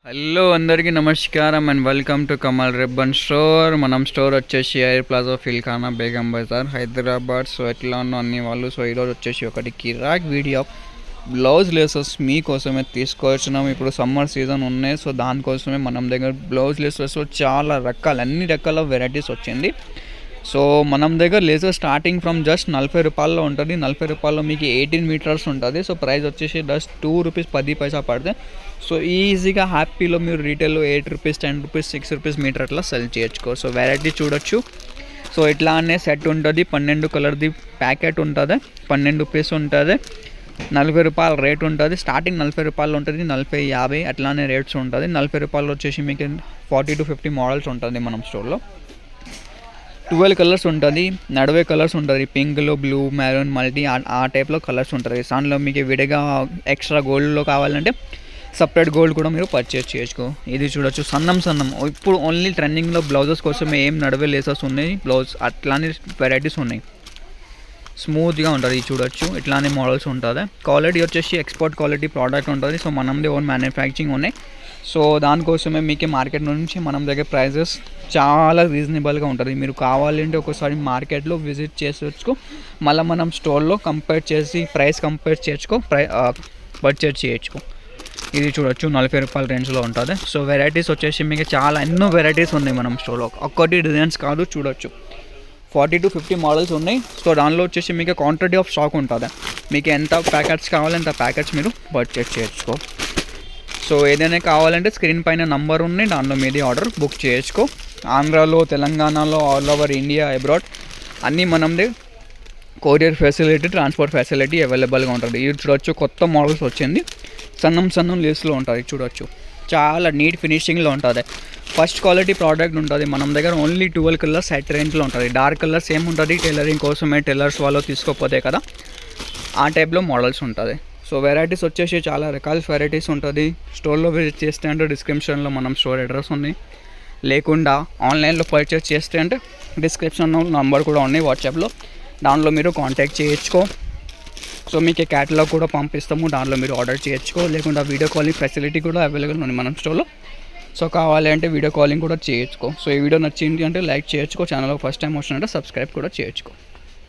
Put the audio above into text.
Hello అందరికీ నమస్కారం and welcome to Kamal ribbon store. మనం స్టోర్ వచ్చేసి air plaza Filkhana Begum Bazaar Hyderabad. So ఎట్లా ఉన్నా అన్ని వాళ్ళు. సో ఈరోజు వచ్చేసి ఒకటి కిరాక్ వీడియో బ్లౌజ్ లేసెస్ మీకోసమే తీసుకొచ్చినాం. ఇప్పుడు సమ్మర్ సీజన్ ఉన్నాయి, సో దానికోసమే మనం దగ్గర బ్లౌజ్ లేసెస్లో చాలా అన్ని రకాల వెరైటీస్ వచ్చింది. సో మనం దగ్గర లేసర్ స్టార్టింగ్ ఫ్రమ్ జస్ట్ 40 రూపాయల్లో ఉంటుంది. 40 రూపాయల్లో మీకు 18 మీటర్స్ ఉంటుంది. సో ప్రైస్ వచ్చేసి జస్ట్ 2 రూపీస్ 10 పైసా పడుతుంది. సో ఈజీగా హ్యాపీలో మీరు రీటైల్లో 8 రూపీస్ 10 రూపీస్ 6 రూపీస్ మీటర్ అట్లా సెల్ చేయొచ్చు. సో వెరైటీ చూడొచ్చు. సో ఇట్లానే సెట్ ఉంటుంది. 12 కలర్ది ప్యాకెట్ ఉంటుంది. 12 పీస్ ఉంటుంది. 40 రూపాయల రేట్ ఉంటుంది. స్టార్టింగ్ 40 రూపాయలు ఉంటుంది. 40 50 అట్లానే రేట్స్ ఉంటుంది. 40 రూపాయలు వచ్చేసి మీకు 40 to 50 మోడల్స్ ఉంటుంది మనం స్టోర్లో. 12 కలర్స్ ఉంటుంది. 40 కలర్స్ ఉంటుంది. పింక్లో బ్లూ మెరూన్ మల్టీ ఆ టైప్లో కలర్స్ ఉంటుంది. దానిలో మీకు విడిగా ఎక్స్ట్రా గోల్డ్లో కావాలంటే సపరేట్ గోల్డ్ కూడా మీరు పర్చేస్ చేయొచ్చు. ఇది చూడొచ్చు సన్నం ఇప్పుడు ఓన్లీ ట్రెండింగ్లో బ్లౌజెస్ కోసమే ఏం నడవే లేసెస్ ఉన్నాయి. బ్లౌజ్ అట్లానే వెరైటీస్ ఉన్నాయి. స్మూత్గా ఉంటుంది. ఇది చూడొచ్చు ఇట్లానే మోడల్స్ ఉంటుంది. క్వాలిటీ వచ్చేసి ఎక్స్పోర్ట్ క్వాలిటీ ప్రోడక్ట్ ఉంటుంది. సో మనది ఓన్ మ్యానుఫ్యాక్చరింగ్ ఉన్నాయి. సో దానికోసమే మీకు మార్కెట్ నుంచి మనం దగ్గర ప్రైజెస్ చాలా రీజనబుల్గా ఉంటుంది. మీరు కావాలంటే ఒకసారి మార్కెట్లో విజిట్ చేసేసుకో, మళ్ళీ మనం స్టోర్లో కంపేర్ చేసి ప్రైస్ కంపేర్ చేసుకో, పర్చేజ్ చేయొచ్చు. ఇది చూడొచ్చు 40 రూపాయల రేంజ్లో ఉంటుంది. సో వెరైటీస్ వచ్చేసి మీకు చాలా ఎన్నో వెరైటీస్ ఉన్నాయి మనం స్టోర్లో. ఒక్కటి డిజైన్స్ కాదు, చూడొచ్చు 40 to 50 మోడల్స్ ఉన్నాయి. సో దానిలో వచ్చేసి మీకు క్వాంటిటీ ఆఫ్ స్టాక్ ఉంటుంది. మీకు ఎంత ప్యాకెట్స్ కావాలి అంత ప్యాకెట్స్ మీరు పర్చేజ్ చేయొచ్చు. సో ఏదైనా కావాలంటే స్క్రీన్ పైన నంబర్ ఉన్నాయి, దానిలో మీది ఆర్డర్ బుక్ చేసుకో. ఆంధ్రాలో, తెలంగాణలో, ఆల్ ఓవర్ ఇండియా, అబ్రాడ్ అన్నీ మనది కొరియర్ ఫెసిలిటీ, ట్రాన్స్పోర్ట్ ఫెసిలిటీ అవైలబుల్గా ఉంటుంది. ఇది చూడొచ్చు కొత్త మోడల్స్ వచ్చింది. సన్నం లేస్లో ఉంటుంది. చూడొచ్చు చాలా నీట్ ఫినిషింగ్లో ఉంటుంది. ఫస్ట్ క్వాలిటీ ప్రోడక్ట్ ఉంటుంది. మనం దగ్గర ఓన్లీ 12 కలర్స్ సెట్ రేంజ్లో ఉంటుంది. డార్క్ కలర్స్ ఏం ఉంటుంది, టైలరింగ్ కోసమే టైలర్స్ వాళ్ళు తీసుకోపోతే కదా ఆ టైప్లో మోడల్స్ ఉంటుంది. సో వెరైటీస్ వచ్చేసి చాలా రకాల వెరైటీస్ ఉంటుంది. స్టోర్లో విజిట్ చేస్తే అంటే డిస్క్రిప్షన్లో మనం స్టోర్ అడ్రస్ ఉంది, లేకుండా ఆన్లైన్లో పర్చేస్ చేస్తే అంటే డిస్క్రిప్షన్లో నంబర్ కూడా ఉన్నాయి వాట్సాప్లో, దానిలో మీరు కాంటాక్ట్ చేయొచ్చుకో. సో మీకు క్యాటలాగ్ కూడా పంపిస్తాము, దానిలో మీరు ఆర్డర్ చేయొచ్చుకో. లేకుండా వీడియో కాలింగ్ ఫెసిలిటీ కూడా అవైలబుల్ ఉంది మనం స్టోర్లో. సో కావాలి అంటే వీడియో కాలింగ్ కూడా చేయొచ్చుకో. సో ఈ వీడియో నచ్చింది అంటే లైక్ చేయొచ్చుకో. ఛానల్ ఫస్ట్ టైం వచ్చినట్టు సబ్స్క్రైబ్ కూడా చేయొచ్చుకో.